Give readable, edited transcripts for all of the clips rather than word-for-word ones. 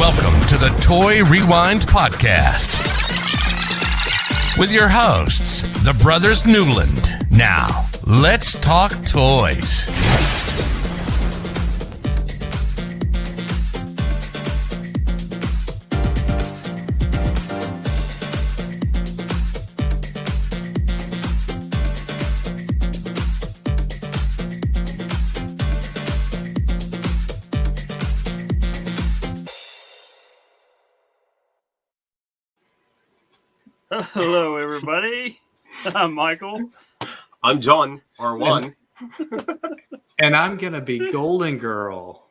Welcome to the Toy Rewind Podcast with your hosts, the Brothers Newland. Now, let's talk toys. Hello, everybody. I'm Michael. I'm John, or Juan. And I'm going to be Golden Girl.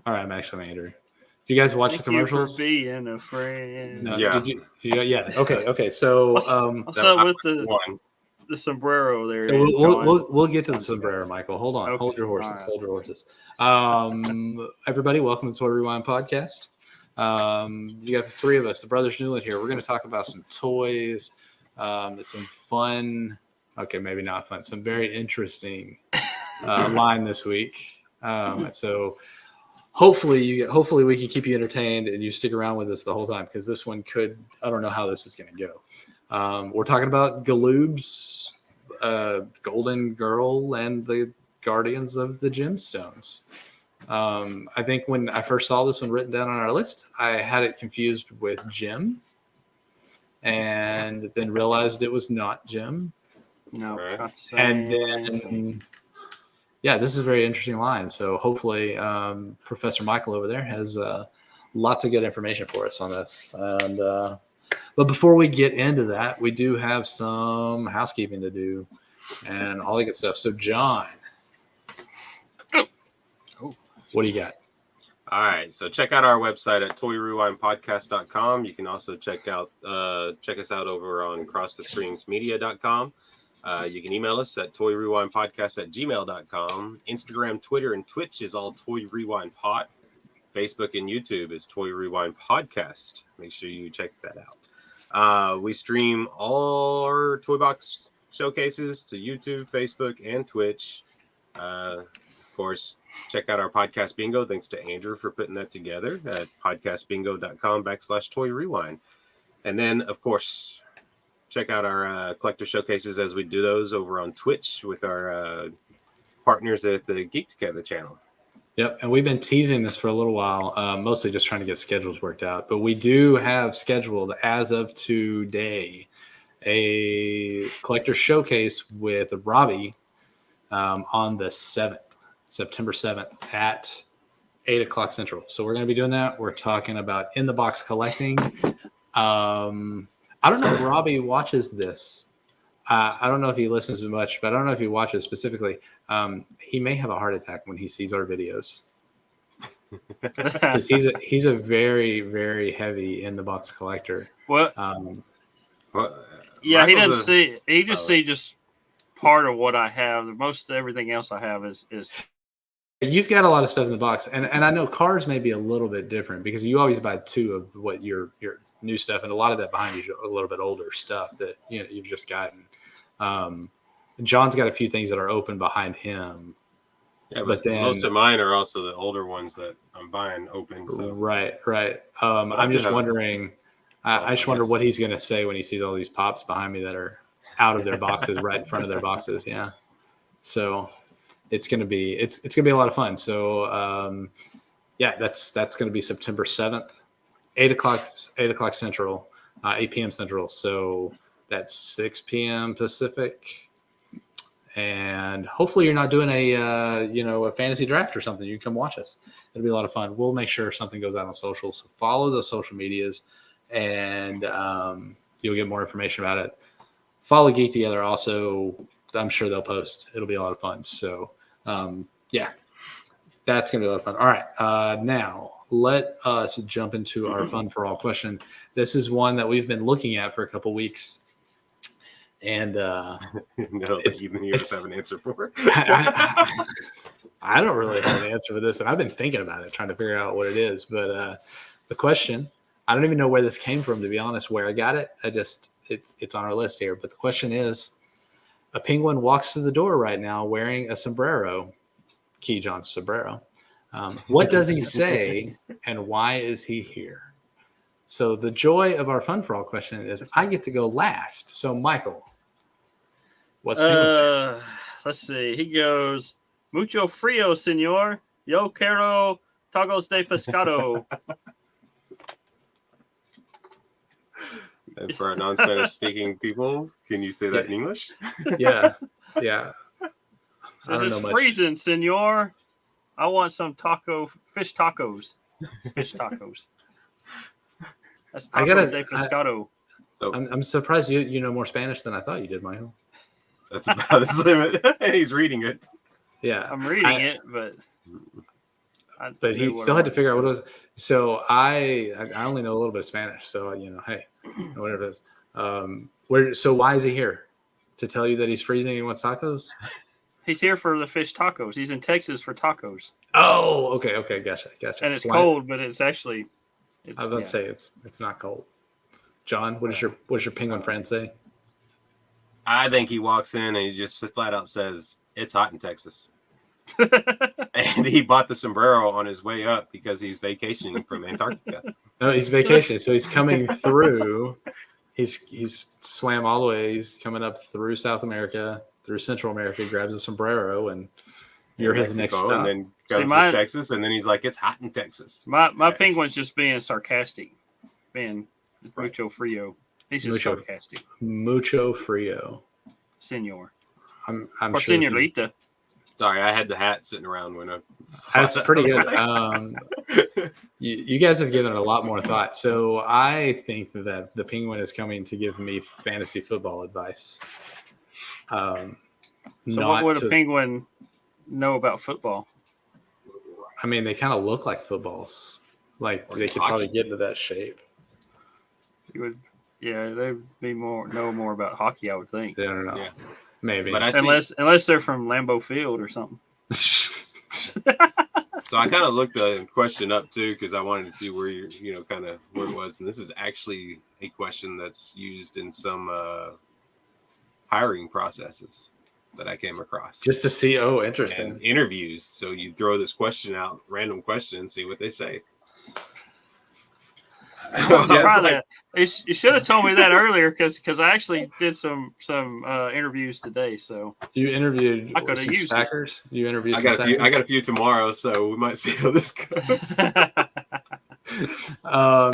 All right, I'm actually Andrew. Do you guys watch the commercials? Thank you for being a friend. No, yeah. Did you, yeah. Okay. So what's up with the sombrero there? We'll get to the sombrero, Michael. Hold on. Okay. Hold your horses. Right. Hold your horses. Everybody, welcome to the Toy Rewind Podcast. You got the three of us, the Brothers Newland here. We're going to talk about some toys, some fun, okay, maybe not fun, some very interesting line this week. So hopefully we can keep you entertained and you stick around with us the whole time, because this one I don't know how this is going to go. We're talking about Galoob's Golden Girl and the Guardians of the Gemstones. I think when I first saw this one written down on our list, I had it confused with Jim, and then realized it was not Jim. No, and then this is a very interesting line. So hopefully, Professor Michael over there has lots of good information for us on this. And but before we get into that, we do have some housekeeping to do and all that good stuff. So, John. What do you got? All right, so check out our website at toyrewindpodcast.com. You can also check us out over on crossthestreamsmedia.com. You can email us at toyrewindpodcast@gmail.com. Instagram, Twitter, and Twitch is all Toy Rewind Pod. Facebook and YouTube is Toy Rewind Podcast. Make sure you check that out. We stream all our Toy Box showcases to YouTube, Facebook, and Twitch. Of course, check out our podcast bingo. Thanks to Andrew for putting that together at podcastbingo.com/Toy Rewind. And then, of course, check out our collector showcases as we do those over on Twitch with our partners at the Geek Together channel. Yep, and we've been teasing this for a little while, mostly just trying to get schedules worked out. But we do have scheduled, as of today, a collector showcase with Robbie on the 7th. September 7th at 8 o'clock Central. So we're going to be doing that. We're talking about in-the-box collecting. I don't know if Robbie watches this. I don't know if he listens as much, but I don't know if he watches specifically. He may have a heart attack when he sees our videos. Because he's a very, very heavy in-the-box collector. What? Yeah, he doesn't see. He just see just part of what I have. Most of everything else I have is. You've got a lot of stuff in the box, and I know cars may be a little bit different because you always buy two of what your new stuff, and a lot of that behind you is a little bit older stuff that you've just gotten. John's got a few things that are open behind him. Yeah, but then most of mine are also the older ones that I'm buying open. So. Right. I'm just wondering. I just wonder what he's going to say when he sees all these pops behind me that are out of their boxes, right in front of their boxes. Yeah. So. It's gonna be a lot of fun. So that's gonna be September 7th, 8 o'clock Central, 8 p.m. Central. So that's 6 p.m. Pacific. And hopefully you're not doing a fantasy draft or something. You can come watch us. It'll be a lot of fun. We'll make sure something goes out on social. So follow the social medias, and you'll get more information about it. Follow Geek Together also. I'm sure they'll post. It'll be a lot of fun. So. That's going to be a lot of fun. All right. Now let us jump into our fun for all question. This is one that we've been looking at for a couple weeks. And you just have an answer for it. I don't really have an answer for this. And I've been thinking about it, trying to figure out what it is. But the question, I don't even know where this came from, to be honest, where I got it. It's on our list here. But the question is, a penguin walks through the door right now wearing a sombrero, Key John's sombrero. What does he say, and why is he here? So the joy of our fun for all question is I get to go last. So Michael, what's Penguin's name? Let's see. He goes, mucho frío, señor. Yo quiero tacos de pescado. And for our non-Spanish speaking people, can you say that in English? Yeah. I don't It's know much. freezing, senor. I want some fish tacos. Fish tacos. That's tacos de pescado. So I'm surprised you know more Spanish than I thought you did, Michael. that's about his limit. And he's reading it. Yeah. I'm reading it, but he still had to figure out what it was. So I only know a little bit of Spanish. So, hey, whatever it is. So why is he here? To tell you that he's freezing and he wants tacos? He's here for the fish tacos. He's in Texas for tacos. Oh, okay. Gotcha. And it's cold, but it's actually. I was about to say it's not cold. John, what does your penguin friend say? I think he walks in and he just flat out says, "It's hot in Texas." And he bought the sombrero on his way up because he's vacationing from Antarctica. No, he's vacationing, so he's coming through. He's swam all the way. He's coming up through South America, through Central America, grabs a sombrero, and you're his next stop. And then goes to Texas, and then he's like, "It's hot in Texas." My penguin's just being sarcastic, being mucho frío. He's just sarcastic. Mucho frío, senor. I'm or sure señorita. Sorry, I had the hat sitting around when I. That's pretty good. You guys have given it a lot more thought. So I think that the penguin is coming to give me fantasy football advice. So what would a penguin know about football? I mean, they kind of look like footballs. Like they could probably get into that shape. They'd know more about hockey, I would think. I don't know. Yeah. Maybe. But unless they're from Lambeau Field or something. So I kind of looked the question up too because I wanted to see where kind of where it was, and this is actually a question that's used in some hiring processes that I came across. Just to see, interesting. And interviews. So you throw this question out, random question, and see what they say. You should have told me that earlier because I actually did some interviews today. So you interviewed I could have used stackers. You interviewed. I got a few tomorrow, so we might see how this goes.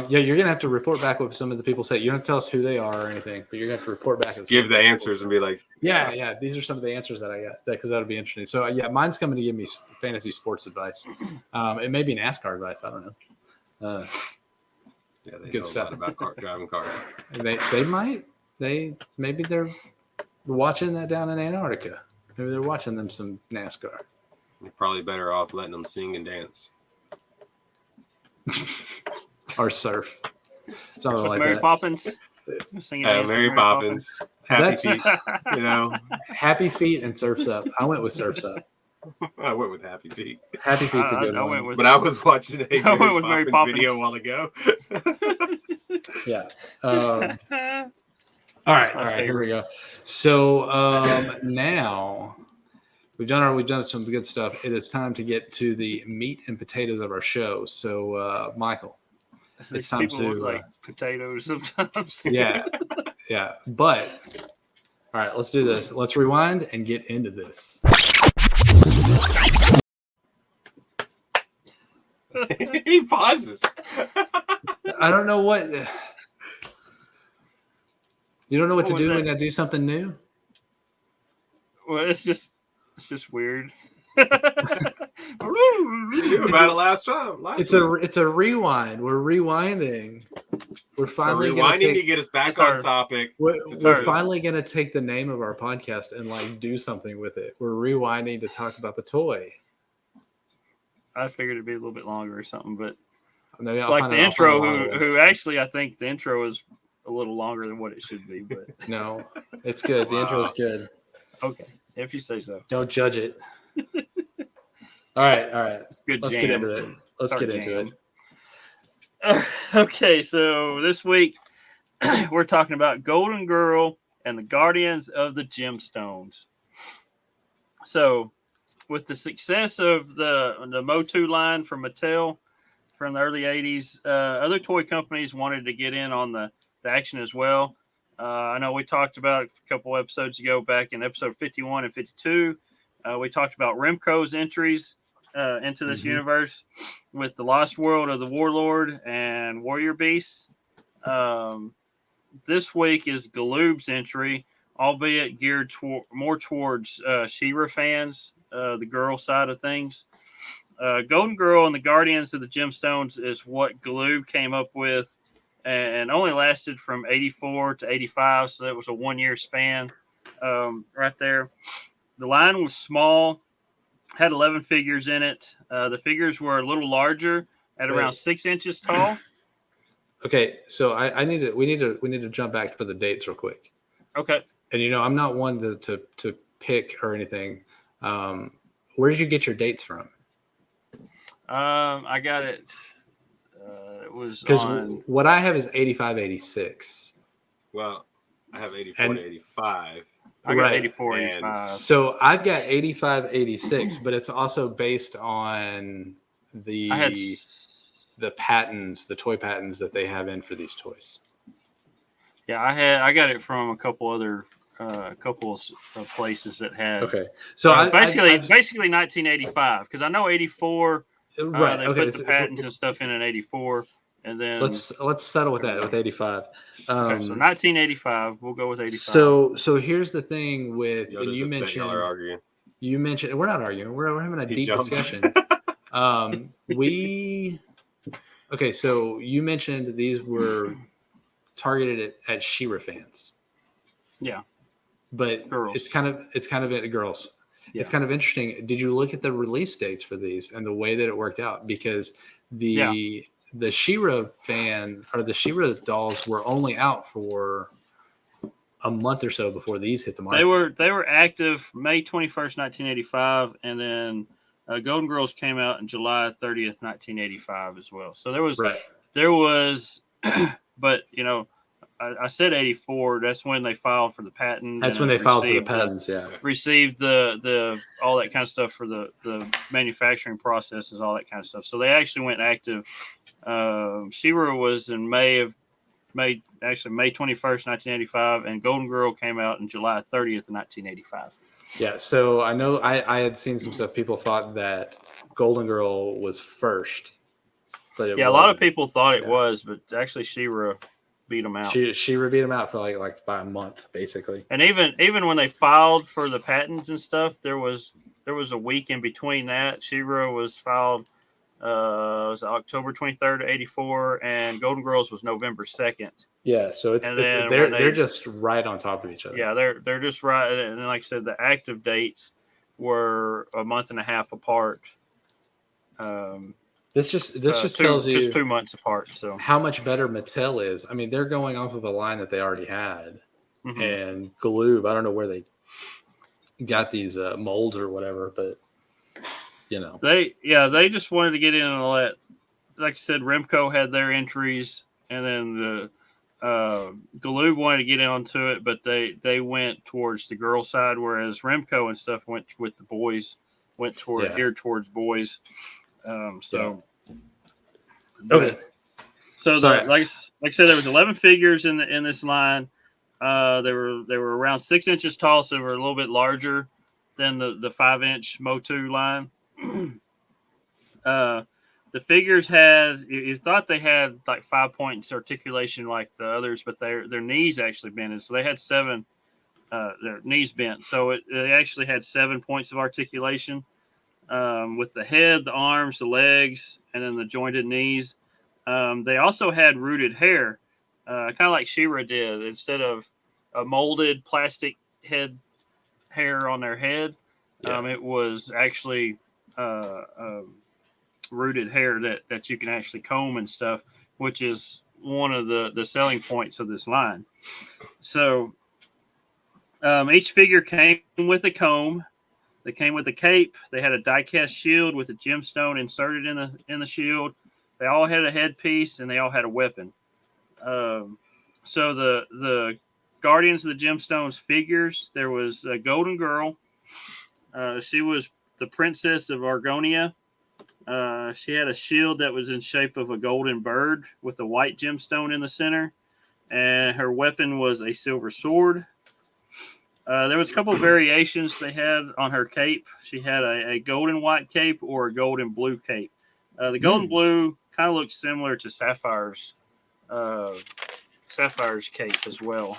You're gonna have to report back what some of the people say. You don't have to tell us who they are or anything, but you're gonna have to report back. Give the answers and be like, yeah. These are some of the answers that I got because that'll be interesting. So mine's coming to give me fantasy sports advice. It may be NASCAR advice. I don't know. They good know stuff a lot about driving cars. They might. Maybe they're watching that down in Antarctica. Maybe they're watching them some NASCAR. You're probably better off letting them sing and dance. Or surf. Something like Mary that. Poppins. Mary Poppins. Happy feet. Happy feet and Surf's Up. I went with Surf's Up. I went with Happy Feet. Happy Feet's a good one. But I was watching a Mary Poppins video a while ago. Yeah. All right. Here we go. So now we've done some good stuff. It is time to get to the meat and potatoes of our show. So Michael, it's time to look like potatoes sometimes. Yeah. But all right, let's do this. Let's rewind and get into this. He pauses. I don't know what. You don't know what to do when I do something new? Well, it's just weird. You knew about it last time. It's a rewind. We're rewinding. We're finally rewinding to get us back on topic. We're finally going to take the name of our podcast and do something with it. We're rewinding to talk about the toy. I figured it'd be a little bit longer or something, but maybe the intro, who actually I think the intro is a little longer than what it should be. But no, it's good. The intro is good. Okay, if you say so. Don't judge it. All right. Good. Let's get into it. Okay, so this week we're talking about Golden Girl and the Guardians of the Gemstones. So with the success of the MOTU line from Mattel from the early 80s, other toy companies wanted to get in on the action as well. I know we talked about it a couple episodes ago, back in episode 51 and 52. We talked about Remco's entries into this universe with the Lost World of the Warlord and Warrior Beasts. This week is Galoob's entry, albeit geared more towards She-Ra fans, the girl side of things. Golden Girl and the Guardians of the Gemstones is what Galoob came up with, and only lasted from 84 to 85, so that was a 1 year span right there. The line was small, had 11 figures in it. The figures were a little larger, at around 6 inches tall. Okay, so we need to jump back for the dates real quick. Okay. And I'm not one to pick or anything. Where did you get your dates from? I got it. It was because on... what I have is 85, 86. Well, I have 84 to 85. I got 84, 85. So I've got 85, 86, but it's also based on the patents, the toy patents that they have in for these toys. Yeah, I got it from a couple other of places that had. Okay, so basically 1985, because I know 84. Right. They put the patents and stuff in 84, and then let's settle with that with 85. So 1985, we'll go with 85. So here's the thing with you mentioned we're not arguing, we're having a deep discussion. So you mentioned these were targeted at She-Ra fans. Yeah, but girls. It's kind of at girls. Yeah. It's kind of interesting. Did you look at the release dates for these and the way that it worked out? Because the She-Ra fans or the She-Ra dolls were only out for a month or so before these hit the market. They were active May 21st, 1985, and then Golden Girls came out in July 30th, 1985 as well. So there was, but I said 84. That's when they filed for the patent. That's when they filed for the patents. Received the all that kind of stuff for the manufacturing processes, all that kind of stuff. So they actually went active. She-Ra was in May 21st, 1985, and Golden Girl came out in July 30th, 1985. Yeah. So I know I had seen some stuff. People thought that Golden Girl was first, but a lot of people thought it was, but actually She-Ra beat them out. She-Ra beat them out for like by a month, basically. And even when they filed for the patents and stuff, there was a week in between that. She-Ra was filed was October 23rd, 84, and Golden Girls was November 2nd. Yeah, so they're just right on top of each other. Yeah, they're just right, and like I said, the active dates were a month and a half apart. This just tells you 2 months apart. So how much better Mattel is. I mean, they're going off of a line that they already had, and Galoob. I don't know where they got these molds or whatever, but they just wanted to get in and let, like I said, Remco had their entries, and then the Galoob wanted to get onto it, but they went towards the girl side, whereas Remco and stuff went with the boys, geared towards boys. Okay. So like I said, there was 11 figures in this line. They were around 6 inches tall, so they were a little bit larger than the 5-inch MOTU line. The figures had, you thought they had like 5 points articulation like the others, but their knees actually bent, so they had 7. Their knees bent, so they actually had 7 points of articulation. With the head, the arms, the legs, and then the jointed knees. They also had rooted hair, kind of like She-Ra did. Instead of a molded plastic head hair on their head, it was actually rooted hair that you can actually comb and stuff, which is one of the selling points of this line. So each figure came with a comb. They came with a cape. They had a die-cast shield with a gemstone inserted in the shield. They all had a headpiece, and they all had a weapon. So the Guardians of the Gemstones figures, there was a Golden Girl. She was the Princess of Argonia. She had a shield that was in shape of a golden bird with a white gemstone in the center, and her weapon was a silver sword. There was a couple of variations they had on her cape. She had a golden white cape or a golden blue cape. The golden blue kind of looks similar to Sapphire's cape as well.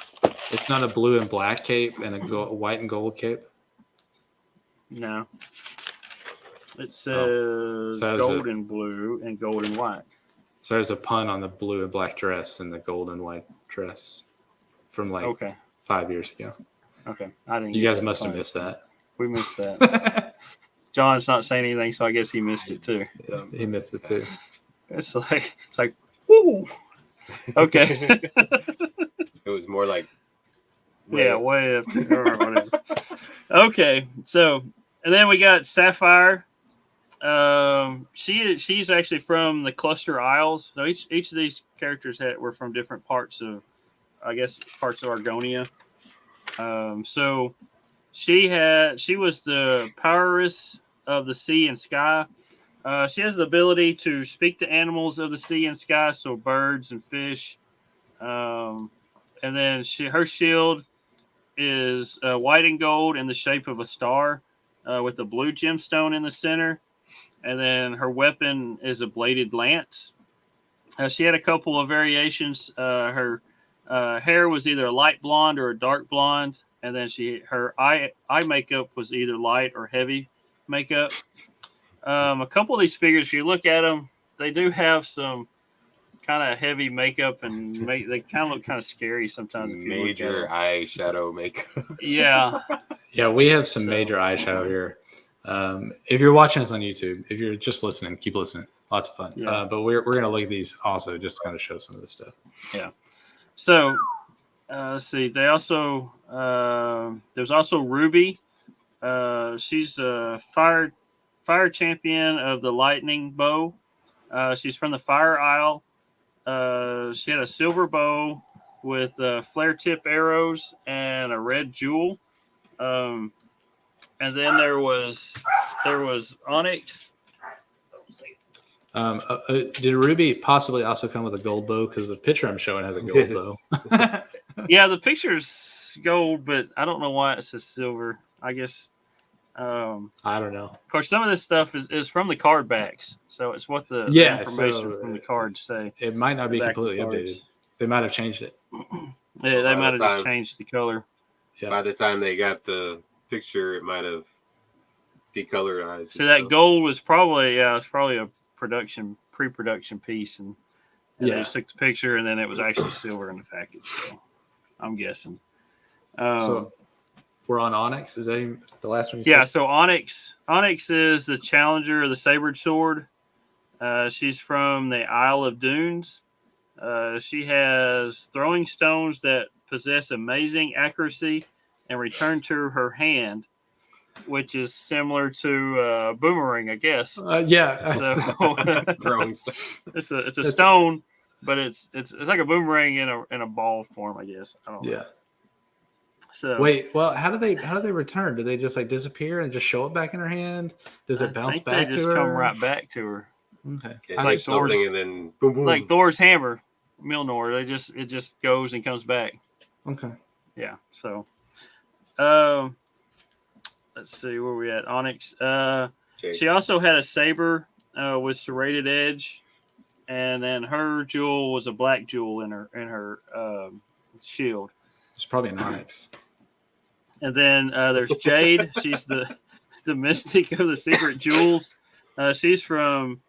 It's not a blue and black cape and a white and gold cape? No. It says golden blue and golden white. So there's a pun on the blue and black dress and the gold and white dress from 5 years ago. Okay. I didn't. You guys must have missed that. We missed that. John's not saying anything, so I guess he missed it too. Yeah, he missed it too. It's like, woo. Okay. It was more like, way up there or whatever. Okay, so and then we got Sapphire. She's actually from the Cluster Isles. So each of these characters were from different parts of Argonia. So she was the poweress of the sea and sky. She has the ability to speak to animals of the sea and sky, so birds and fish. And then her shield is white and gold in the shape of a star with a blue gemstone in the center. And then her weapon is a bladed lance. She had a couple of variations. Her hair was either a light blonde or a dark blonde. And then her eye makeup was either light or heavy makeup. A couple of these figures, if you look at them, they do have some kind of heavy makeup, and they kind of look kind of scary sometimes. Major eyeshadow makeup. Yeah. Yeah, we have some major eyeshadow here. If you're watching us on YouTube, if you're just listening, keep listening. Lots of fun. Yeah. But we're going to look at these also just to kind of show some of this stuff. Yeah. So let's see. They also there's also Ruby. She's a fire champion of the lightning bow. She's from the Fire Isle. She had a silver bow with flare tip arrows and a red jewel. And then there was Onyx. Did Ruby possibly also come with a gold bow? Because the picture I'm showing has a gold bow. Yeah, the picture's gold, but I don't know why it says silver. I guess. I don't know. Of course, some of this stuff is from the card backs, so it's what the information from the cards say. It might not be completely updated. They might have changed it. Yeah, they might have just changed the color. Yeah. By the time they got the picture, it might have decolorized. So that gold was probably a pre-production piece, and they just took the picture, and then it was actually silver in the package. So I'm guessing. So we're on Onyx. Is that the last one? Yeah. So Onyx is the challenger of the sabered sword. She's from the Isle of Dunes. She has throwing stones that possess amazing accuracy and return to her hand, which is similar to boomerang, I guess. Yeah. So throwing stones. It's a stone, but it's like a boomerang in a ball form, I guess. I don't know. Yeah. So wait, well, how do they return? Do they just disappear and just show it back in her hand? Does it bounce back to her? They just come right back to her. Okay. Like something, and then boom, boom. Like Thor's hammer, Mjolnir. It just goes and comes back. Okay. Yeah. So, let's see where we at. Onyx. She also had a saber with serrated edge, and then her jewel was a black jewel in her shield. It's probably an Onyx. And then there's Jade. She's the mystic of the secret jewels. She's from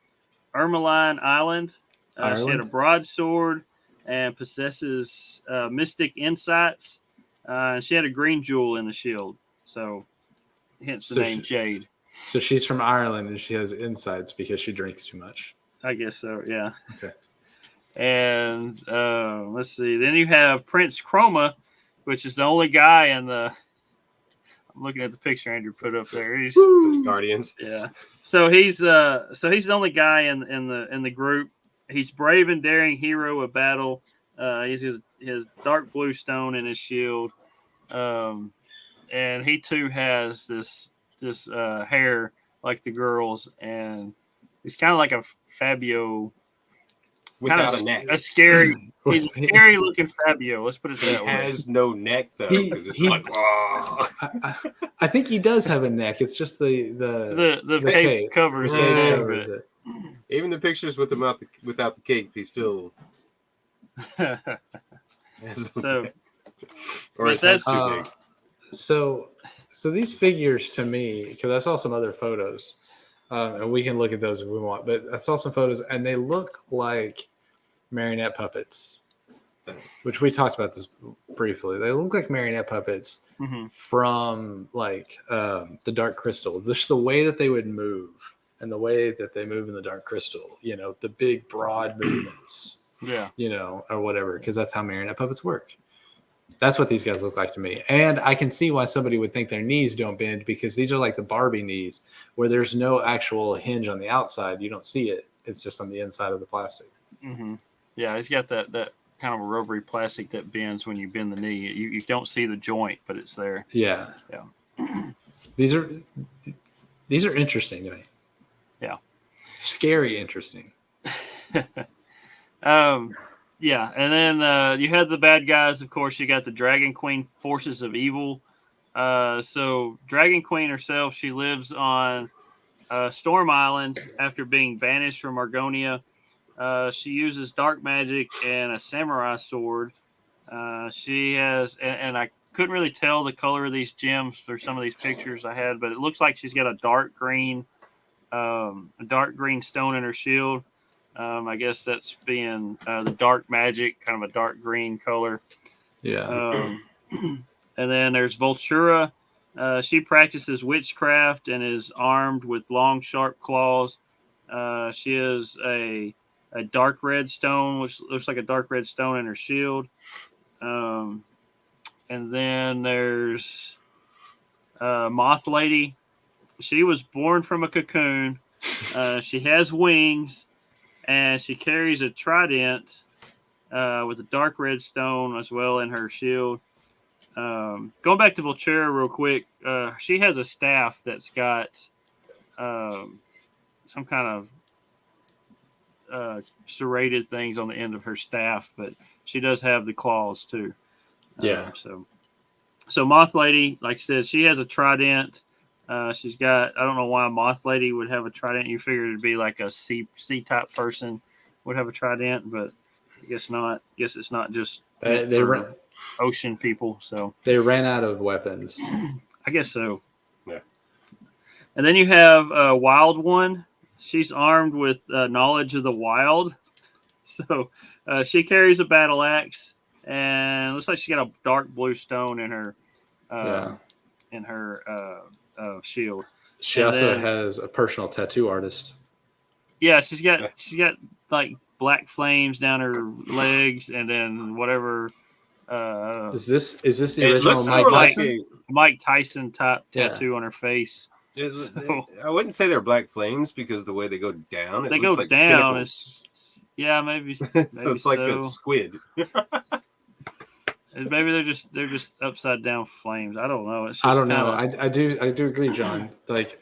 Ermeline Island. She had a broadsword and possesses mystic insights. She had a green jewel in the shield. So hence the name Jade. So she's from Ireland and she has insights because she drinks too much. I guess so, yeah. Okay. And let's see. Then you have Prince Chroma, which is the only guy in the... I'm looking at the picture Andrew put up there. He's Guardians. Yeah. So he's the only guy in the group. He's brave and daring hero of battle. He's his dark blue stone in his shield. And he too has this hair like the girls, and he's kind of like a Fabio. Without a neck. A scary. He's a scary looking Fabio. Let's put it that way. He has no neck though, because it's like. I think he does have a neck. It's just the cape covers it. Even the pictures with him without the cape, he's still. So, or his head's too big. So these figures to me, because I saw some other photos, and we can look at those if we want, but I saw some photos and they look like marionette puppets, which we talked about this briefly. They look like marionette puppets from like the Dark Crystal. Just the way that they would move and the way that they move in the Dark Crystal, the big broad movements, or whatever, because that's how marionette puppets work. That's what these guys look like to me. And I can see why somebody would think their knees don't bend, because these are like the Barbie knees where there's no actual hinge on the outside. You don't see it. It's just on the inside of the plastic. Mm-hmm. Yeah, it's got that kind of a rubbery plastic that bends when you bend the knee. You don't see the joint, but it's there. Yeah. These are interesting to me. Yeah. Scary interesting. Yeah, and then you had the bad guys. Of course, you got the Dragon Queen forces of evil. So Dragon Queen herself, she lives on Storm Island after being banished from Argonia. She uses dark magic and a samurai sword. She has, and I couldn't really tell the color of these gems for some of these pictures I had, but it looks like she's got a dark green stone in her shield. I guess that's being the dark magic, kind of a dark green color. Yeah. And then there's Vultura. She practices witchcraft and is armed with long, sharp claws. She has a dark red stone, which looks like a dark red stone in her shield. And then there's Moth Lady. She was born from a cocoon. She has wings. And she carries a trident with a dark red stone as well in her shield. Going back to Vultura real quick, she has a staff that's got some kind of serrated things on the end of her staff, but she does have the claws too. Yeah. So Moth Lady, like I said, she has a trident. She's got, I don't know why a Moth Lady would have a trident. You figured it'd be like a sea type person would have a trident, but I guess not. I guess it's not just ocean people. So they ran out of weapons. I guess so. Yeah. And then you have Wild One. She's armed with knowledge of the wild. So she carries a battle axe, and it looks like she got a dark blue stone in her shield. She also has a personal tattoo artist. Yeah, she's got like black flames down her legs, and then whatever. Is this the original Mike Tyson type tattoo on her face? I wouldn't say they're black flames because the way they go down, they go like down. Maybe so it's like a squid. Maybe they're just upside down flames. I don't know. It's just I don't know. I do agree, John. Like,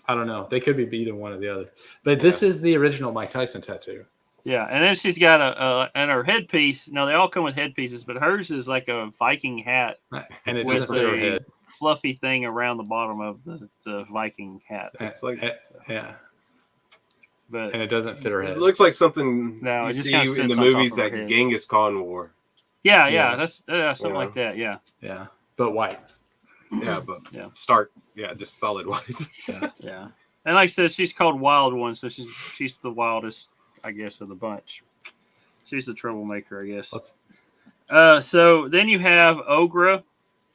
I don't know. They could be either one or the other. But this is the original Mike Tyson tattoo. Yeah, and then she's got and her headpiece. No, they all come with headpieces, but hers is like a Viking hat, and it doesn't fit her head. Fluffy thing around the bottom of the Viking hat. It's like but and it doesn't fit her head. It looks like something you see in the movies that Genghis Khan wore. Yeah, that's something like that. Yeah, but white. Yeah, but stark. Yeah, just solid white. Yeah. And like I said, she's called Wild One, so she's the wildest, I guess, of the bunch. She's the troublemaker, I guess. So then you have Ogre,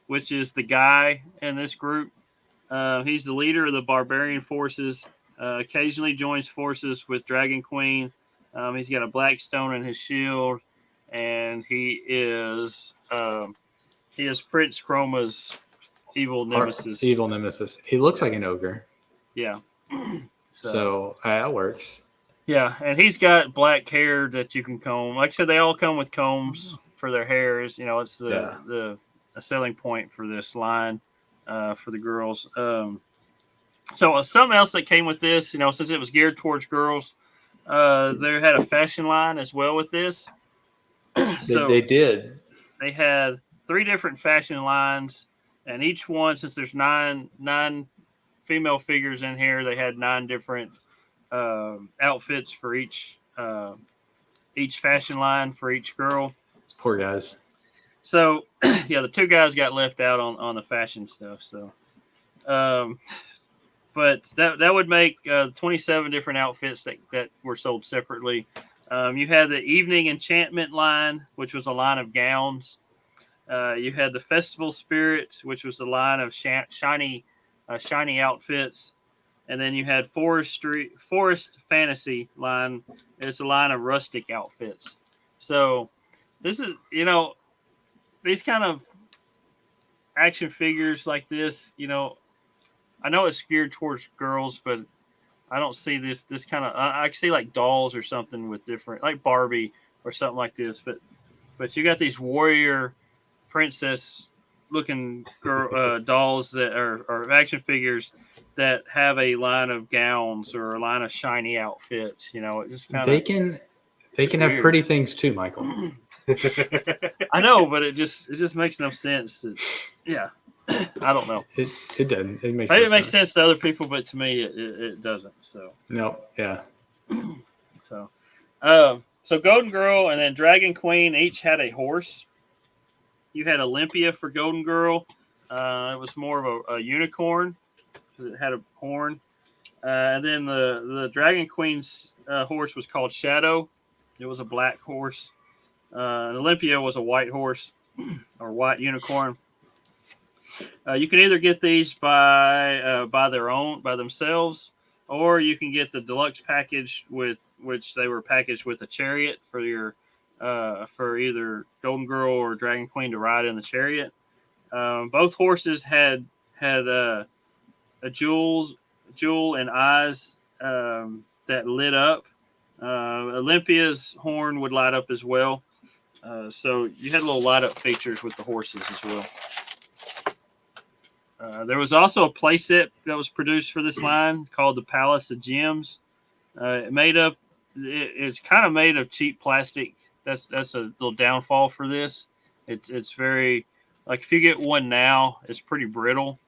which is the guy in this group. He's the leader of the barbarian forces. Occasionally joins forces with Dragon Queen. He's got a black stone in his shield, and he is Prince Chroma's evil nemesis. Evil nemesis. He looks like an ogre. Yeah. So that works. Yeah, and he's got black hair that you can comb. Like I said, they all come with combs for their hairs. It's a selling point for this line for the girls. So something else that came with this, since it was geared towards girls, they had a fashion line as well with this. So they did. They had 3 different fashion lines, and each one, since there's nine female figures in here, they had 9 different outfits for each fashion line for each girl. Poor guys. So yeah, the 2 guys got left out on the fashion stuff. So, but that would make 27 different outfits that were sold separately. You had the Evening Enchantment line, which was a line of gowns. You had the Festival Spirit, which was a line of shiny outfits. And then you had Forest Fantasy line. It's a line of rustic outfits. So this is, these kind of action figures like this, I know it's geared towards girls, but I don't see this kind of. I see like dolls or something with different, like Barbie or something like this. But you got these warrior princess looking girl dolls that are action figures that have a line of gowns or a line of shiny outfits. It just kind of they can have pretty things too, Michael. I know, but it just makes no sense. Yeah. I don't know. It doesn't. It makes. Maybe no it makes sense to other people, but to me, it doesn't. So no, yeah. So Golden Girl and then Dragon Queen each had a horse. You had Olympia for Golden Girl. It was more of a unicorn because it had a horn. And then the Dragon Queen's horse was called Shadow. It was a black horse. And Olympia was a white horse or white unicorn. You can either get these by themselves, or you can get the deluxe package with which they were packaged with a chariot for your for either Golden Girl or Dragon Queen to ride in the chariot. Both horses had a jewel and eyes that lit up. Olympia's horn would light up as well. So you had little light up features with the horses as well. There was also a playset that was produced for this line called the Palace of Gems. It's kind of made of cheap plastic. That's a little downfall for this. It's very, like, if you get one now, it's pretty brittle.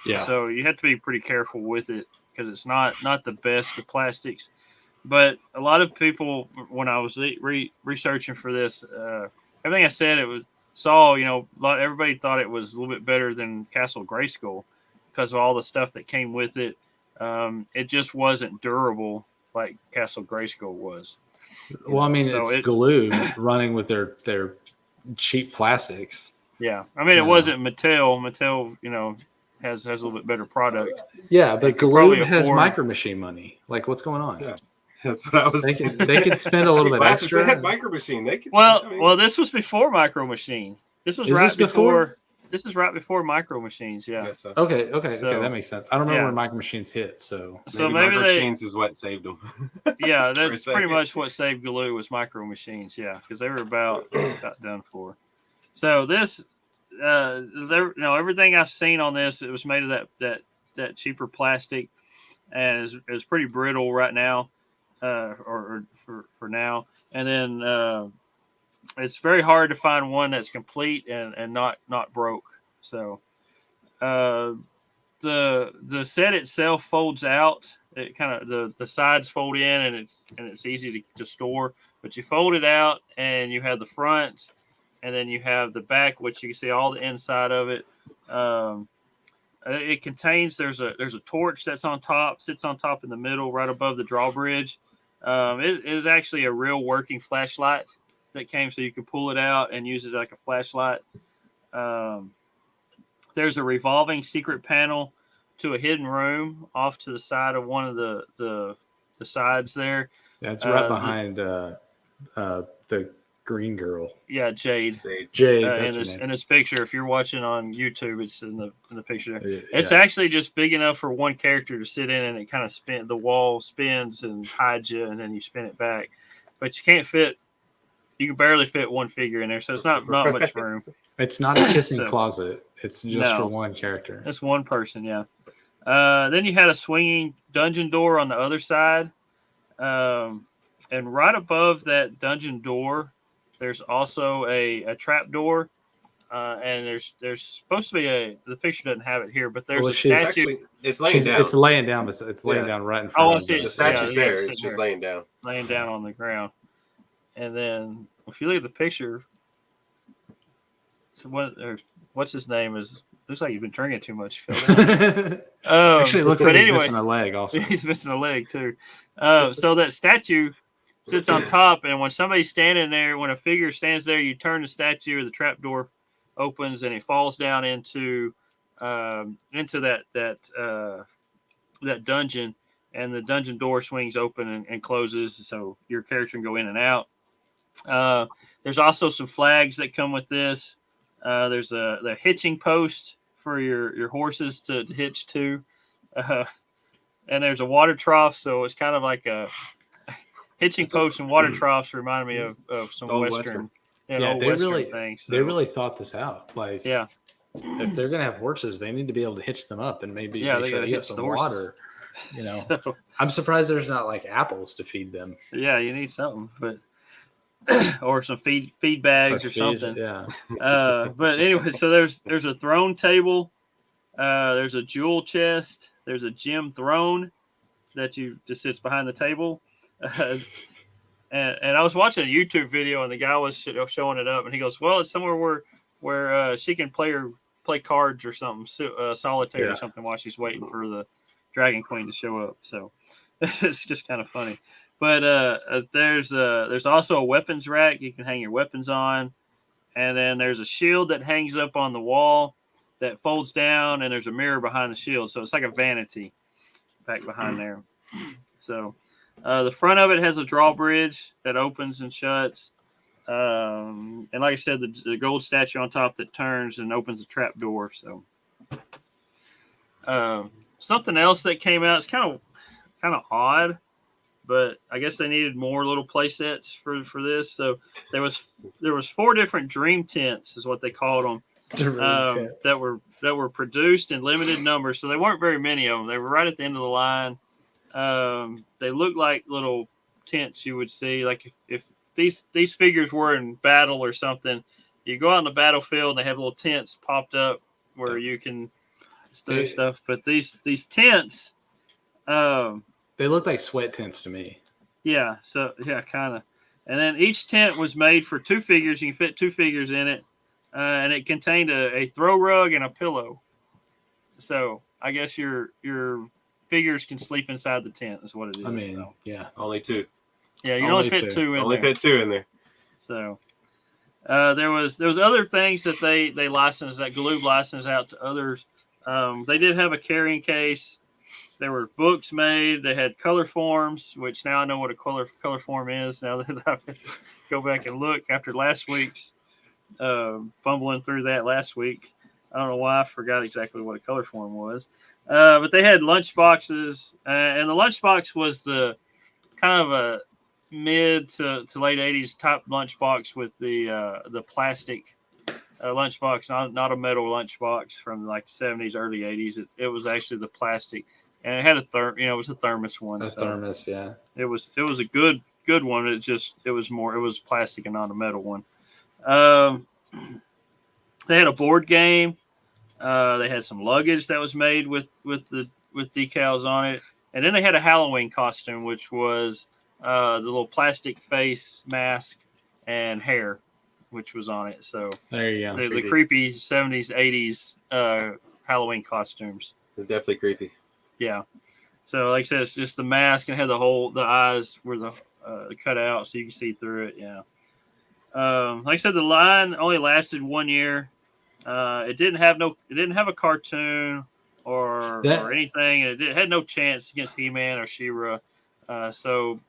Yeah. So you have to be pretty careful with it because it's not the best of plastics. But a lot of people, when I was researching for this, everything I said everybody thought it was a little bit better than Castle Grayskull because of all the stuff that came with it. It just wasn't durable like Castle Grayskull was. Well, I mean, so it's Galoob running with their cheap plastics. Yeah, I mean, it wasn't Mattel. Mattel, has a little bit better product. Yeah, but Galoob has Micro Machine money. Like, what's going on? Yeah. That's what I was. They could spend a little bit extra. They had Micro Machine. They could. Well, this was before Micro Machine. This was before. This is right before Micro Machines. Yeah. So. Okay, that makes sense. I don't remember when Micro Machines hit, so maybe Micro Machines is what saved them. Yeah, that's pretty much what saved Galoob was Micro Machines. Yeah, because they were about done for. So this, everything I've seen on this, it was made of that cheaper plastic, and is pretty brittle right now. Or for now, and then it's very hard to find one that's complete and not broke. So the set itself folds out. It kind of the sides fold in, and it's easy to store. But you fold it out, and you have the front, and then you have the back, which you can see all the inside of it. It contains there's a torch that's sits on top in the middle, right above the drawbridge. It is actually a real working flashlight that came, so you can pull it out and use it like a flashlight. There's a revolving secret panel to a hidden room off to the side of one of the sides there. Yeah, it's right behind the green girl. Yeah, Jade. That's in this picture, if you're watching on YouTube, it's in the picture there. Yeah. It's actually just big enough for one character to sit in, and it kind of the wall spins and hides you, and then you spin it back. But you can't fit. You can barely fit one figure in there, so it's not much room. It's not a kissing closet. It's just for one character. It's one person, yeah. Then you had a swinging dungeon door on the other side. And right above that dungeon door, there's also a trap door. And there's supposed to be the picture doesn't have it here, but there's a statue. Actually, it's laying down. It's laying down, but it's laying down right in front Oh, I of see. The Yeah, statue's yeah, there. it's It's just there. laying down. Laying down on the ground. And then if you look at the picture, so what's his name is looks like you've been drinking too much, Phil. Actually, it looks like he's anyway, missing a leg also. He's missing a leg too. So that statue sits on top, and when somebody's standing there, when a figure stands there, you turn the statue, or the trap door opens, and it falls down into that dungeon, and the dungeon door swings open and closes, so your character can go in and out. There's also some flags that come with this. There's the hitching post for your horses to hitch to, and there's a water trough, so it's kind of like a hitching post and water troughs remind me of some Western. Yeah, they really things. So. They really thought this out. Like, yeah, if they're gonna have horses, they need to be able to hitch them up and maybe make sure they get some water. You know, so, I'm surprised there's not like apples to feed them. Yeah, you need something, but or some feed bags or something. Yeah. But anyway, so there's a throne table, there's a jewel chest, there's a gem throne that just sits behind the table. And I was watching a YouTube video, and the guy was showing it up, and he goes, "Well, it's somewhere where she can play cards or something, solitaire or something, while she's waiting for the Dragon Queen to show up." So it's just kind of funny. But there's also a weapons rack you can hang your weapons on, and then there's a shield that hangs up on the wall that folds down, and there's a mirror behind the shield, so it's like a vanity back behind there. So. The front of it has a drawbridge that opens and shuts. And like I said, the gold statue on top that turns and opens the trap door. So something else that came out, it's kind of odd, but I guess they needed more little play sets for this. So there was 4 different dream tents, is what they called them, that were produced in limited numbers. So they weren't very many of them. They were right at the end of the line. They look like little tents you would see, like if these figures were in battle or something. You go out on the battlefield and they have little tents popped up where you can do stuff. But these tents, they look like sweat tents to me. Yeah. So yeah, kind of. And then each tent was made for 2 figures. You can fit 2 figures in it, and it contained a throw rug and a pillow. So I guess your figures can sleep inside the tent is what it is. I mean, so. Yeah. Only 2. Yeah, you only fit 2 in only there. Only fit 2 in there. So there was other things that they licensed, that Galoob licensed out to others. They did have a carrying case. There were books made. They had color forms, which now I know what a color form is. Now that I go back and look after last week's fumbling through that last week. I don't know why I forgot exactly what a color form was. But they had lunch boxes, and the lunchbox was the kind of a mid to late 80s type lunchbox with the plastic lunchbox, not a metal lunchbox from like 70s, early 80s. It was actually the plastic, and it had it was a thermos one. Thermos, yeah. It was a good one. It was plastic and not a metal one. They had a board game. They had some luggage that was made with decals on it, and then they had a Halloween costume, which was the little plastic face mask and hair, which was on it. So there you go. The creepy 70s, 80s Halloween costumes. It's definitely creepy. Yeah. So like I said, it's just the mask and had the eyes were the cut out so you can see through it. Yeah. Like I said, the line only lasted 1 year. It didn't have a cartoon or anything. It had no chance against He-Man or She-Ra. So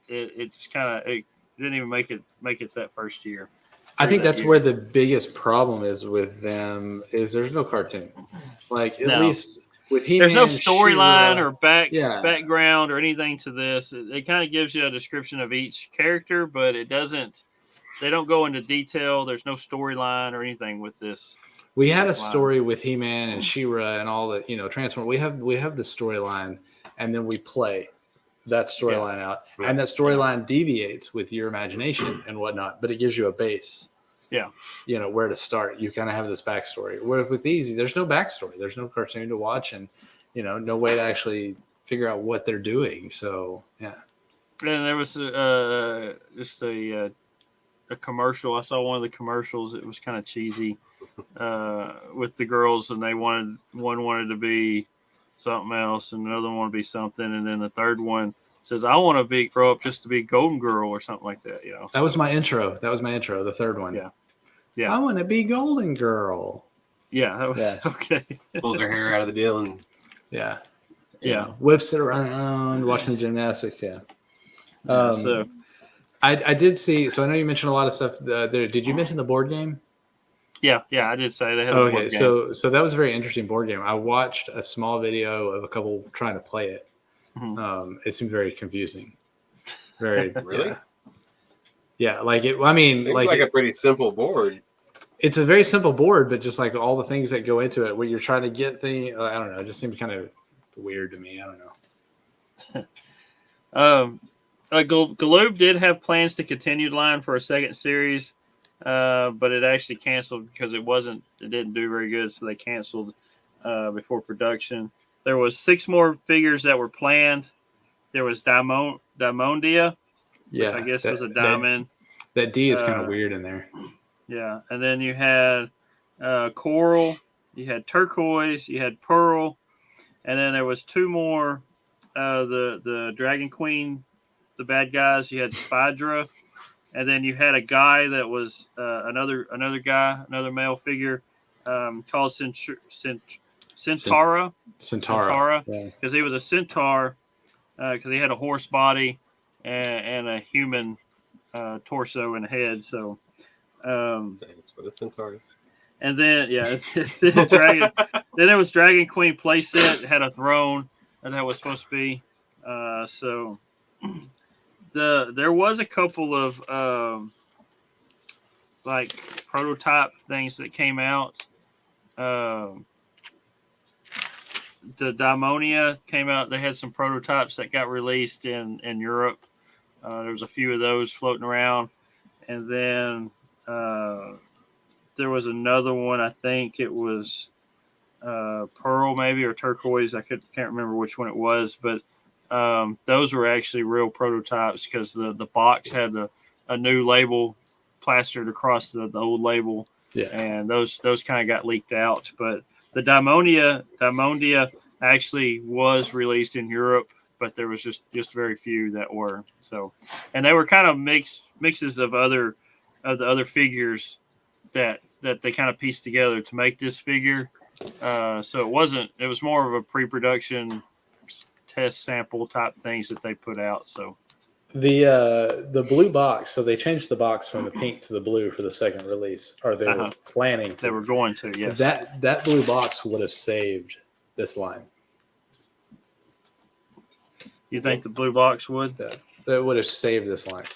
it just kind of it didn't even make it that first year. I think that's where the biggest problem is with them is there's no cartoon. Like at least with He-Man, there's no storyline or background or anything to this. It kind of gives you a description of each character, but it doesn't. They don't go into detail. There's no storyline or anything with this We had a story with He-Man and She-Ra and all the, Transform. We have the storyline, and then we play that storyline out, and that storyline deviates with your imagination and whatnot, but it gives you a base. Yeah. Where to start. You kind of have this backstory. Where with these, there's no backstory. There's no cartoon to watch, and no way to actually figure out what they're doing. So yeah. And there was just a commercial. I saw one of the commercials. It was kind of cheesy with the girls, and one wanted to be something else, and another one wanted to be something, and then the third one says, "I want to grow up just to be Golden Girl" or something like that. That was my intro. The third one. Yeah. I want to be Golden Girl. Yeah, that was okay. Pulls her hair out of the deal and whips it around, watching the gymnastics. Yeah. So I did see. So I know you mentioned a lot of stuff there. Did you mention the board game? Yeah, I did say they had a board game. So that was a very interesting board game. I watched a small video of a couple trying to play it. Mm-hmm. It seemed very confusing. Very really. Yeah, like it. I mean, seems like a pretty simple board. It's a very simple board, but just like all the things that go into it, where you're trying to get I don't know. It just seemed kind of weird to me. I don't know. Galoob did have plans to continue the line for a second series. But it actually canceled because it didn't do very good, so they canceled before production. There was 6 more figures that were planned. There was Diamondia, which I guess was a diamond. That D is kind of weird in there. Yeah, and then you had Coral, you had Turquoise, you had Pearl, and then there was 2 more. The Dragon Queen, the bad guys. You had Spydra. And then you had a guy that was another male figure called Centaura. Centaura, because he was a centaur because he had a horse body and a human torso and head. So, that's what a centaur is. And then then there was Dragon Queen playset. It had a throne that was supposed to be. So. There was a couple of prototype things that came out. The Daimonia came out. They had some prototypes that got released in Europe. There was a few of those floating around, and then there was another one. I think it was Pearl, maybe, or Turquoise. I can't remember which one it was, but. Those were actually real prototypes because the box had a new label plastered across the old label, and those kind of got leaked out. But the Diamondia actually was released in Europe, but there was just very few that were. So, and they were kind of mixes of the other figures that they kind of pieced together to make this figure. So it was more of a pre-production test sample type things that they put out. So the blue box, so they changed the box from the pink to the blue for the second release, or they were planning to. They were going to, yes. That blue box would have saved this line. You think the blue box would? That would have saved this line.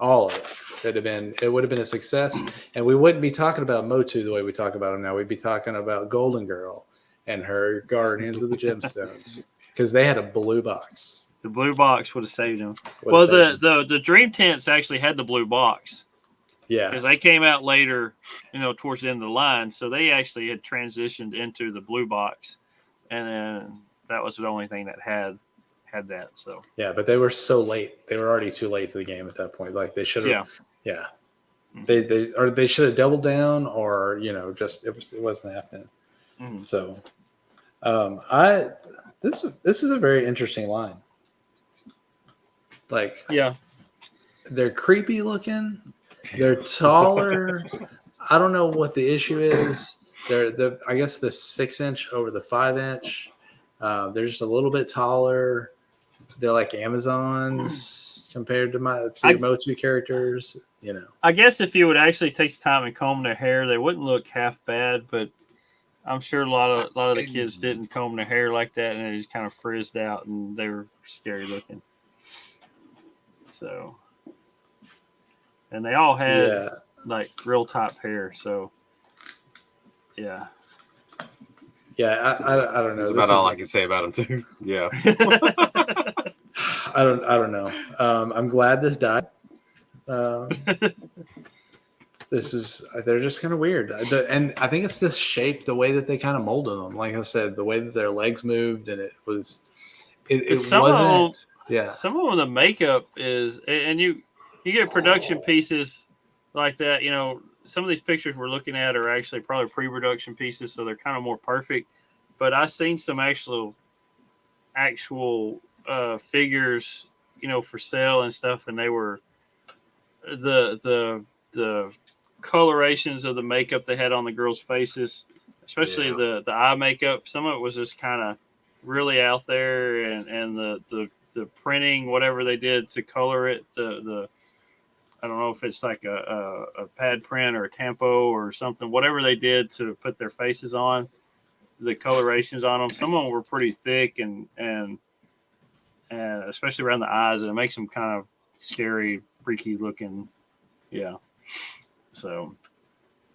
All of it. It would have been a success, and we wouldn't be talking about MOTU the way we talk about them now. We'd be talking about Golden Girl and her Guardians of the Gemstones. Because they had a blue box. The blue box would have saved them. Well, the Dream Tents actually had the blue box. Yeah. Because they came out later, towards the end of the line. So they actually had transitioned into the blue box. And then that was the only thing that had that. So yeah, but they were so late. They were already too late to the game at that point. Like they should have They should have doubled down, or just it wasn't happening. Mm-hmm. So This is a very interesting line. Like, they're creepy looking. They're taller. I don't know what the issue is. I guess the 6-inch over the 5-inch. They're just a little bit taller. They're like Amazons compared to your MOTU characters. I guess if you would actually take the time and comb their hair, they wouldn't look half bad, but. I'm sure a lot of the kids didn't comb their hair like that, and it just kind of frizzed out, and they were scary looking. So, and they all had like real top hair. So, Yeah. Yeah, I don't know. That's about all I can say about him too. Yeah. I don't know. I'm glad this died. They're just kind of weird. And I think it's the shape, the way that they kind of molded them. Like I said, the way that their legs moved, and it wasn't. Some of them, the makeup is, and you get production pieces like that. You know, some of these pictures we're looking at are actually probably pre-production pieces, so they're kind of more perfect. But I've seen some actual figures, you know, for sale and stuff, and they were the colorations of the makeup they had on the girls' faces, especially the eye makeup. Some of it was just kind of really out there, and the printing, whatever they did to color it, the I don't know if it's like a pad print or a tampo or something, whatever they did to put their faces on, the colorations on them. Some of them were pretty thick and especially around the eyes, and it makes them kind of scary, freaky looking. Yeah. So,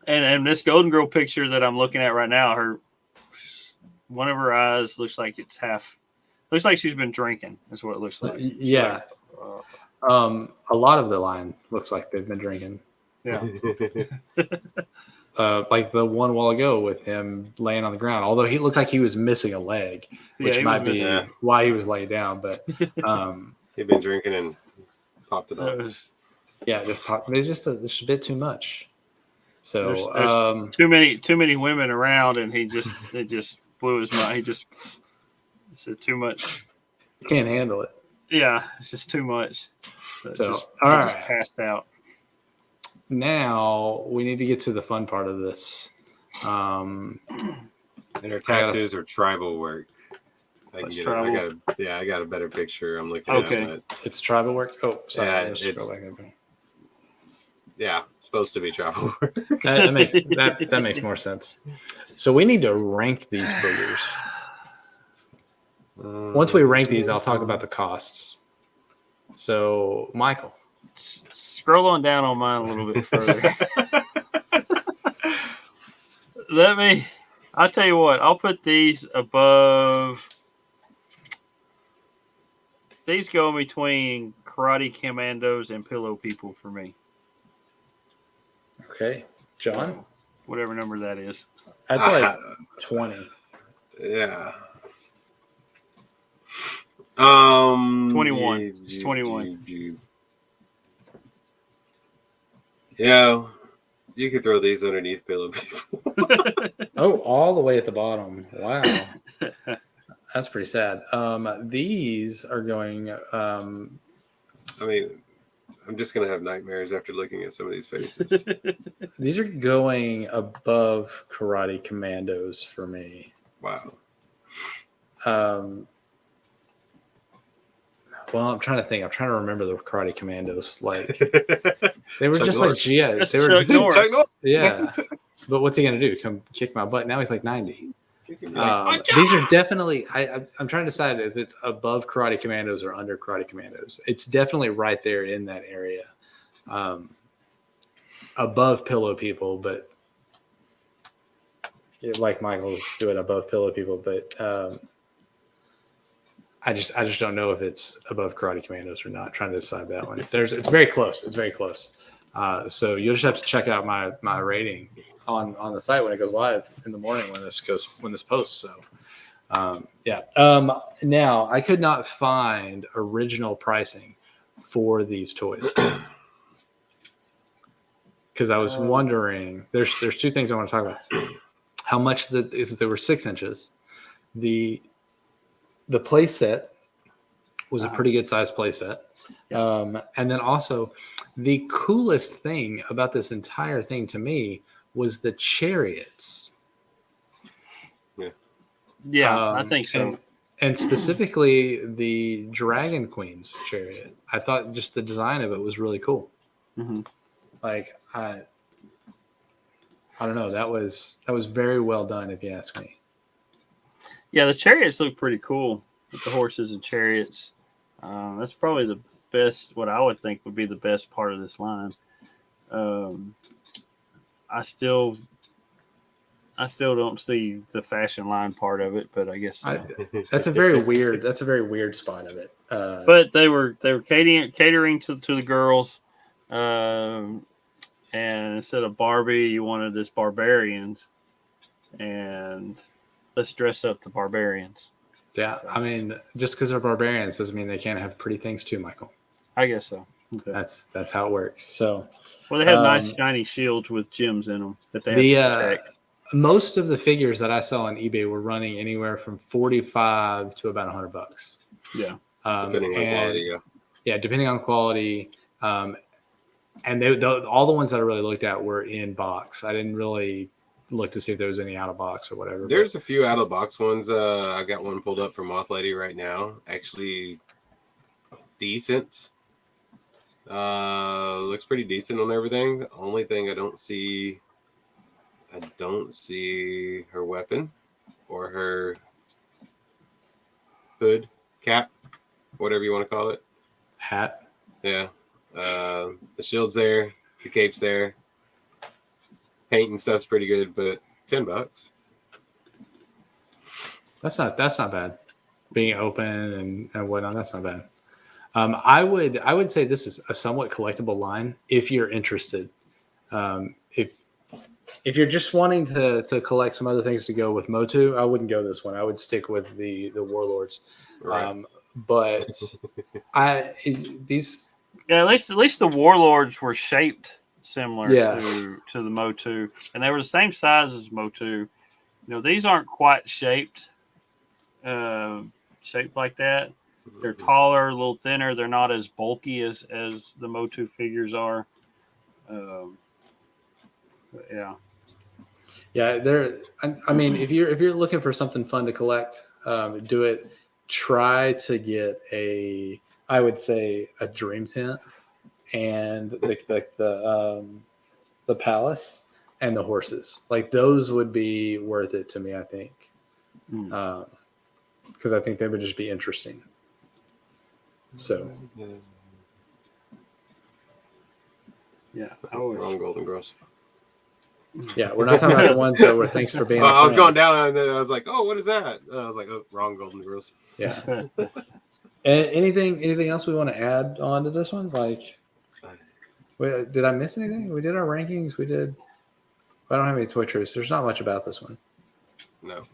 and this Golden Girl picture that I'm looking at right now, one of her eyes looks like it's looks like she's been drinking. Is what it looks like. Yeah. A lot of the line looks like they've been drinking. Yeah. Like the one while ago with him laying on the ground, although he looked like he was missing a leg, which might be why he was laying down. But he'd been drinking and popped it up. There's just a bit too much. So there's too many women around, and it just blew his mind. He just said too much. Can't handle it. Yeah, it's just too much. All right, just passed out. Now we need to get to the fun part of this. And her tattoos are tribal work. I got a better picture. I'm looking at it. It's tribal work. Oh, sorry. Yeah, it's supposed to be tribal work. that makes more sense. So we need to rank these boogers. Once we rank these, I'll talk about the costs. So, Michael, scroll on down on mine a little bit further. I'll tell you what, I'll put these above. These go in between Karate Commandos and Pillow People for me. Okay. John? Whatever number that is. I'd say like 20. Yeah. 21. It's 21. Yeah. You could throw these underneath Pillow People. Oh, all the way at the bottom. Wow. That's pretty sad. These are going. I mean, I'm just gonna have nightmares after looking at some of these faces. These are going above Karate Commandos for me. Wow. Well, I'm trying to think. I'm trying to remember the Karate Commandos. Like they were just like GIs. They were Chuck Norris. Yeah. But what's he gonna do? Come kick my butt? Now he's like 90. These are definitely. I'm trying to decide if it's above Karate Commandos or under Karate Commandos. It's definitely right there in that area, above Pillow People, but like Michael's doing above Pillow People, but I just don't know if it's above Karate Commandos or not. I'm trying to decide that one. It's very close. It's very close. So you'll just have to check out my rating on the site when it goes live in the morning when this posts. So now I could not find original pricing for these toys because I was wondering. There's two things I want to talk about. How much they were 6 inches. The play set was a pretty good sized play set. And then also the coolest thing about this entire thing to me was the chariots. Yeah, I think so. And specifically the Dragon Queen's chariot. I thought just the design of it was really cool. Mm-hmm. Like I don't know. That was very well done, if you ask me. Yeah, the chariots look pretty cool with the horses and chariots. That's probably the best. What I would think would be the best part of this line. I still I still don't see the fashion line part of it, but I guess so. That's a very weird spot of it. But they were catering to the girls, and instead of Barbie, you wanted this barbarians, and let's dress up the barbarians. Yeah, I mean, just because they're barbarians doesn't mean they can't have pretty things too, Michael. I guess so. Okay. That's how it works. So, well, they have nice shiny shields with gems in them that they have to protect. Most of the figures that I saw on eBay were running anywhere from $45 to about $100. Yeah, depending on quality. Yeah, depending on quality. And all the ones that I really looked at were in box. I didn't really look to see if there was any out of box or whatever. There's a few out of box ones. I got one pulled up from Moth Lady right now. Actually, decent. Looks pretty decent on everything. The only thing I don't see her weapon or her hood, cap, whatever you want to call it. Hat. Yeah. The shield's there, the cape's there. Paint and stuff's pretty good, but $10. That's not bad. Being open and whatnot, that's not bad. I would say this is a somewhat collectible line if you're interested. If you're just wanting to collect some other things to go with MOTU, I wouldn't go this one. I would stick with the Warlords. Right. But at least the Warlords were shaped similar to the MOTU, and they were the same size as MOTU. These aren't quite shaped like that. They're taller, a little thinner. They're not as bulky as the MOTU figures are. Yeah, I mean, if you're looking for something fun to collect, do it. Try to get I would say a dream tent and the palace and the horses. Like those would be worth it to me, I think, because I think they would just be interesting. So, yeah, wrong Golden Girls. Yeah, we're not talking about the ones that were. Thanks for being. I was going down and then I was like, "Oh, what is that?" And I was like, "Oh, wrong Golden Girls." Yeah. Anything else we want to add on to this one? Like, did I miss anything? We did our rankings. We did. I don't have any toy truths. There's not much about this one. No.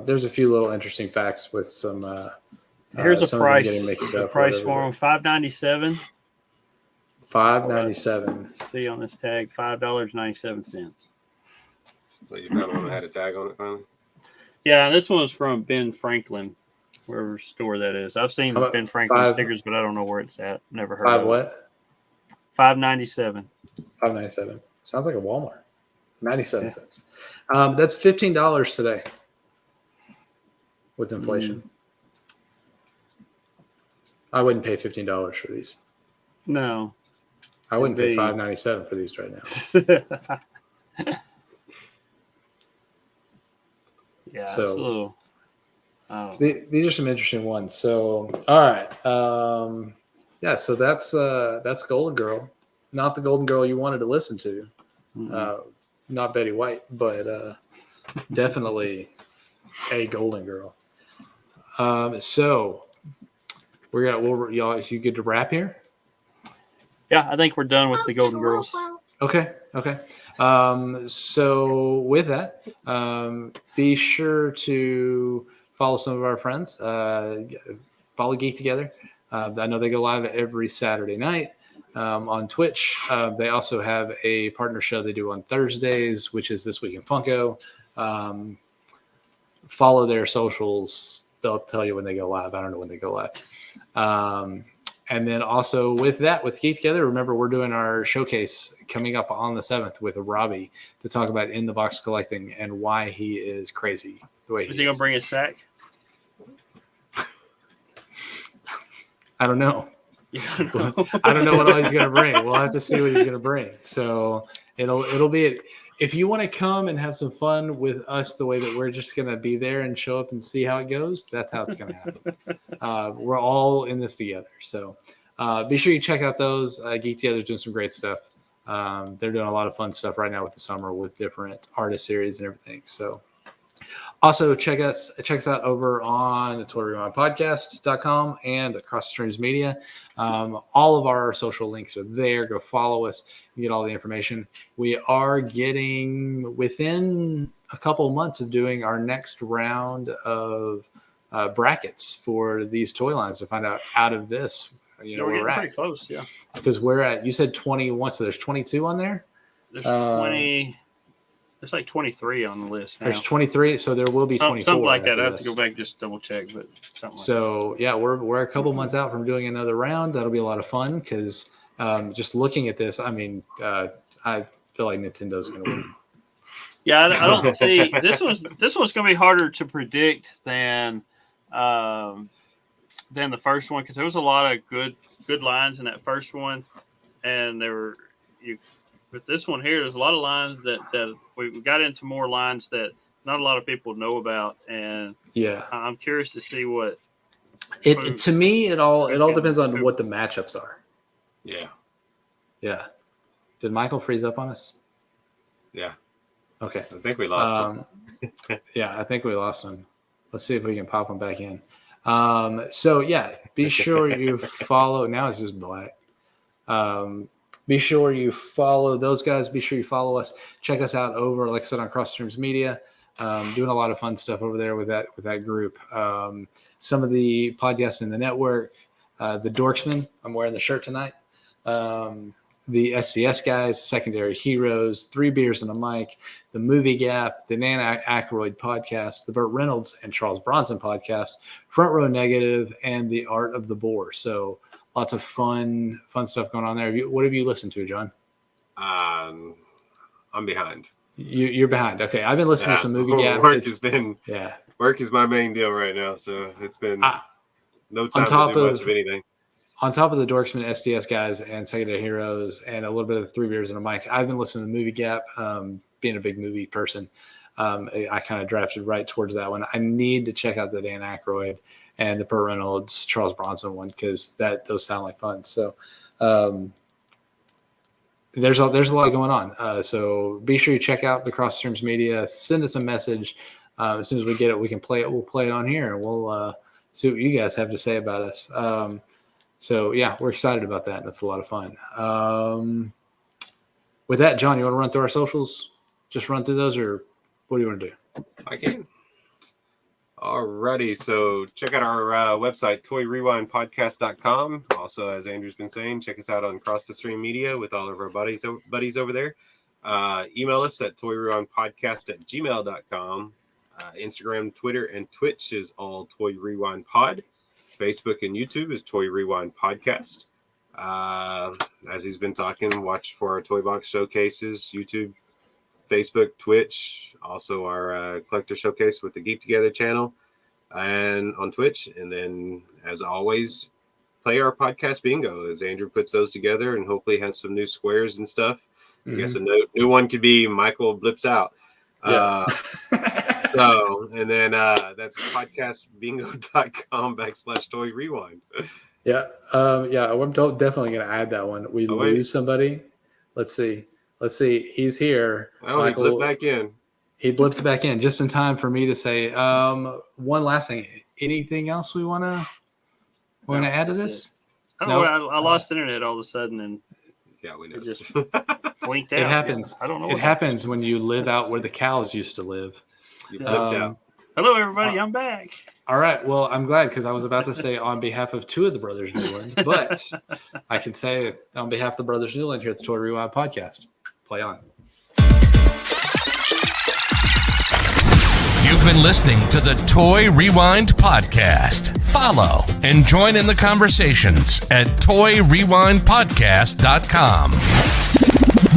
There's a few little interesting facts with some. Here's a price. The price for them: $5.97. $5.97. See on this tag, $5.97. So you found one that had a tag on it finally? Yeah, this one was from Ben Franklin, wherever store that is. I've seen Ben Franklin stickers, but I don't know where it's at. Never heard of it. What? $5.97. $5.97. Sounds like a Walmart. 97 cents. That's $15 today with inflation. I wouldn't pay $15 for these. No. I wouldn't pay $5.97 for these right now. Yeah. So these are some interesting ones. So all right, so that's Golden Girl, not the Golden Girl you wanted to listen to, not Betty White, but definitely a Golden Girl. So y'all, you good to wrap here? Yeah, I think we're done with the Golden Girls. Okay. So with that, be sure to follow some of our friends. Follow Geek Together. I know they go live every Saturday night on Twitch. They also have a partner show they do on Thursdays, which is This Week in Funko. Follow their socials. They'll tell you when they go live. I don't know when they go live. And then also with Geek Together, remember we're doing our showcase coming up on the 7th with Robbie to talk about in the box collecting and why he is crazy the way he is. Is he gonna bring a sack? I don't know. I don't know what all he's gonna bring. We'll have to see what he's gonna bring. So it'll be if you want to come and have some fun with us the way that we're just gonna be there and show up and see how it goes, that's how it's gonna happen. We're all in this together. So be sure you check out those. Geek Together's doing some great stuff. They're doing a lot of fun stuff right now with the summer with different artist series and everything. So also check us out over on toyrewindpodcast.com and across the streams media. All of our social links are there. Go follow us. You get all the information. We are getting within a couple of months of doing our next round of brackets for these toy lines to find out of this, where we're at. Pretty close, yeah. Because we're at, you said 21, so there's 22 on there? There's 20. There's like 23 on the list now. There's 23, so there will be 24. Something like that. I have to go back and just double check, but something like that. Yeah, we're a couple months out from doing another round. That'll be a lot of fun because just looking at this, I mean, I feel like Nintendo's going to win. Yeah, I don't see this one's going to be harder to predict than the first one because there was a lot of good lines in that first one, and with this one here, there's a lot of lines that we got into more lines that not a lot of people know about, and yeah, I'm curious to see what. To me, it all depends on what the matchups are. Yeah. Did Michael freeze up on us? Yeah. Okay. I think we lost him. Yeah, I think we lost him. Let's see if we can pop him back in. So yeah, be sure you follow. Now it's just black. Be sure you follow those guys. Be sure you follow us. Check us out over, like I said, on Cross Streams Media. Doing a lot of fun stuff over there with that group. Some of the podcasts in the network, the Dorksman. I'm wearing the shirt tonight. The SDS guys, Secondary Heroes, 3 Beers and a Mic, the Movie Gap, the Dan Aykroyd podcast, the Burt Reynolds and Charles Bronson podcast, Front Row Negative, and the Art of the Boar. So lots of fun stuff going on there. What have you listened to, John? I'm behind. You're behind. Okay, I've been listening to some Movie Gap. Work is my main deal right now, so it's been no time to do much of anything. On top of the Dorksman, SDS guys, and Secondary Heroes, and a little bit of the 3 Beers and a Mic, I've been listening to Movie Gap. Being a big movie person, I kind of drafted right towards that one. I need to check out the Dan Aykroyd and the Burt Reynolds, Charles Bronson one because those sound like fun. So there's a lot going on. So be sure you check out the Cross Streams Media. Send us a message. As soon as we get it, we can play it. We'll play it on here, and we'll see what you guys have to say about us. So yeah, we're excited about that. That's a lot of fun. With that, John, you want to run through our socials? Just run through those, or what do you want to do? I can. Alrighty, so check out our website, toyrewindpodcast.com. Also, as Andrew's been saying, check us out on Cross the Stream Media with all of our buddies over there. Email us at toyrewindpodcast@gmail.com. Instagram, Twitter, and Twitch is all Toy Rewind Pod. Facebook and YouTube is Toy Rewind Podcast. As he's been talking, watch for our Toy Box showcases, YouTube, Facebook, Twitch, also our collector showcase with the Geek Together channel, and on Twitch. And then, as always, play our podcast bingo as Andrew puts those together and hopefully has some new squares and stuff. I guess a new one could be Michael blips out. Yeah. And then that's podcastbingo.com/Toy Rewind. Yeah. I'm definitely going to add that one. We lose somebody. Let's see. He's here. Oh, Michael, he blipped back in. He blipped back in just in time for me to say one last thing. Anything else we want to add to this? I don't know. I lost internet all of a sudden, and yeah, we know. Just blinked out. It happens. I don't know. It happens when you live out where the cows used to live. You blipped out. Hello, everybody. I'm back. All right. Well, I'm glad because I was about to say on behalf of 2 of the Brothers Newland, but I can say on behalf of the Brothers Newland here at the Toy Rewind Podcast. Play on. You've been listening to the Toy Rewind Podcast. Follow and join in the conversations at toyrewindpodcast.com.